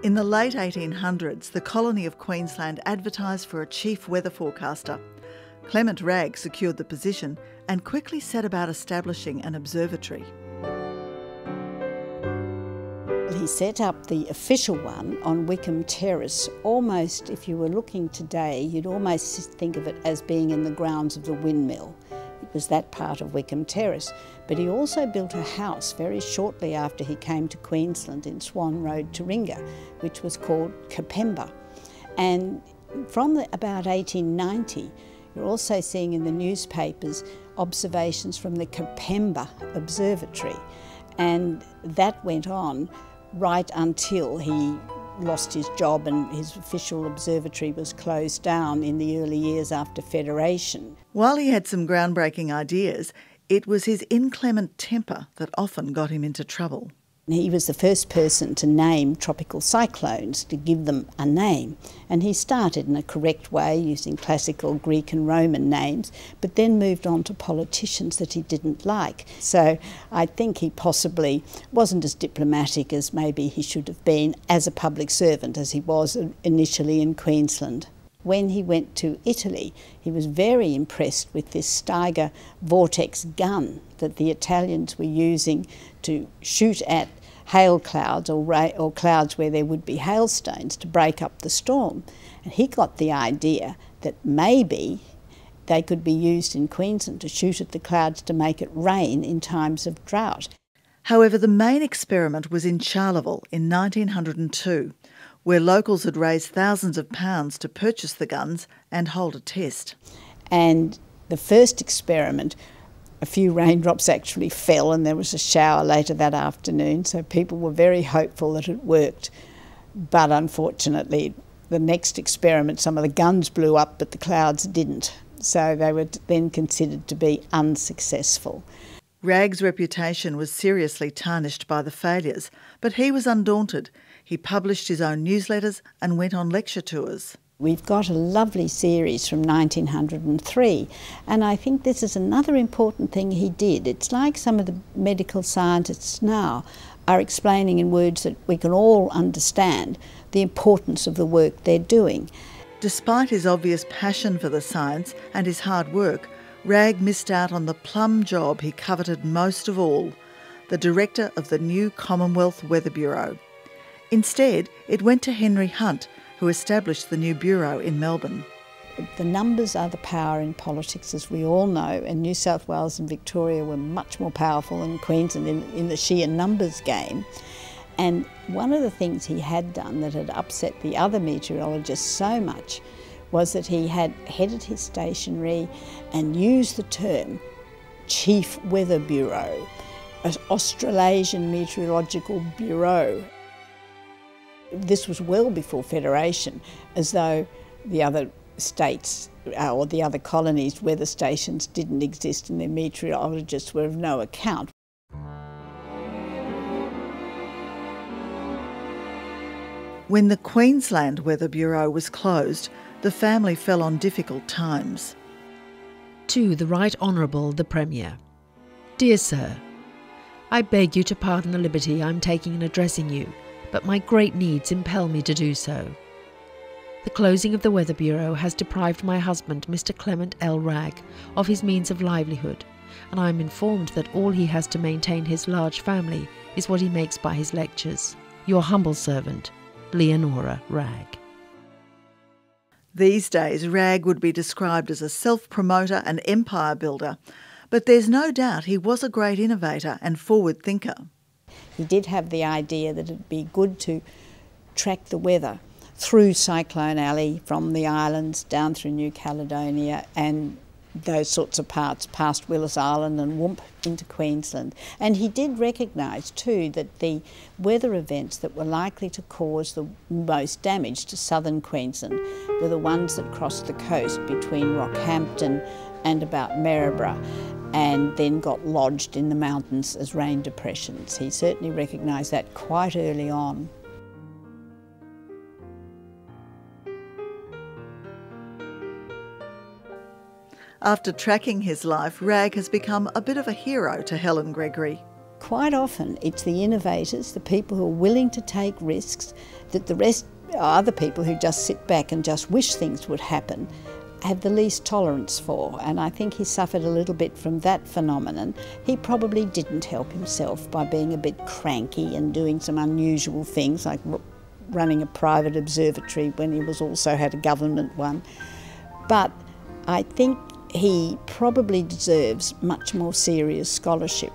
In the late 1800s, the colony of Queensland advertised for a chief weather forecaster. Clement Wragge secured the position and quickly set about establishing an observatory. He set up the official one on Wickham Terrace. Almost, if you were looking today, you'd almost think of it as being in the grounds of the windmill. It was that part of Wickham Terrace. But he also built a house very shortly after he came to Queensland in Swan Road, Taringa, which was called Capemba. And from about 1890, you're also seeing in the newspapers observations from the Capemba Observatory. And that went on right until he lost his job and his official observatory was closed down in the early years after Federation. While he had some groundbreaking ideas, it was his inclement temper that often got him into trouble. He was the first person to name tropical cyclones, to give them a name. And he started in a correct way using classical Greek and Roman names, but then moved on to politicians that he didn't like. So I think he possibly wasn't as diplomatic as maybe he should have been as a public servant as he was initially in Queensland. When he went to Italy, he was very impressed with this Steiger vortex gun that the Italians were using to shoot at hail clouds or clouds where there would be hailstones to break up the storm. And he got the idea that maybe they could be used in Queensland to shoot at the clouds to make it rain in times of drought. However, the main experiment was in Charleville in 1902, where locals had raised thousands of pounds to purchase the guns and hold a test. And the first experiment, a few raindrops actually fell and there was a shower later that afternoon, so people were very hopeful that it worked. But unfortunately, the next experiment, some of the guns blew up but the clouds didn't, so they were then considered to be unsuccessful. Wragge's reputation was seriously tarnished by the failures, but he was undaunted. He published his own newsletters and went on lecture tours. We've got a lovely series from 1903, and I think this is another important thing he did. It's like some of the medical scientists now are explaining in words that we can all understand the importance of the work they're doing. Despite his obvious passion for the science and his hard work, Wragge missed out on the plum job he coveted most of all, the director of the new Commonwealth Weather Bureau. Instead, it went to Henry Hunt, who established the new bureau in Melbourne. The numbers are the power in politics, as we all know, and New South Wales and Victoria were much more powerful than Queensland in the sheer numbers game. And one of the things he had done that had upset the other meteorologists so much was that he had headed his stationery and used the term Chief Weather Bureau, an Australasian Meteorological Bureau. This was well before Federation, as though the other states or the other colonies' weather stations didn't exist and their meteorologists were of no account. When the Queensland Weather Bureau was closed, the family fell on difficult times. To the Right Honourable the Premier. Dear Sir, I beg you to pardon the liberty I'm taking in addressing you, but my great needs impel me to do so. The closing of the Weather Bureau has deprived my husband, Mr. Clement Wragge, of his means of livelihood, and I am informed that all he has to maintain his large family is what he makes by his lectures. Your humble servant, Leonora Wragge. These days, Wragge would be described as a self-promoter and empire builder, but there's no doubt he was a great innovator and forward thinker. He did have the idea that it'd be good to track the weather through Cyclone Alley, from the islands down through New Caledonia and those sorts of parts, past Willis Island and Whoomp into Queensland. And he did recognise too that the weather events that were likely to cause the most damage to southern Queensland were the ones that crossed the coast between Rockhampton and about Maryborough and then got lodged in the mountains as rain depressions. He certainly recognised that quite early on. After tracking his life, Wragge has become a bit of a hero to Helen Gregory. quite often it's the innovators, the people who are willing to take risks, that the rest are the people who just sit back and just wish things would happen, have the least tolerance for. And I think he suffered a little bit from that phenomenon. He probably didn't help himself by being a bit cranky and doing some unusual things like running a private observatory when he was also had a government one. But I think he probably deserves much more serious scholarship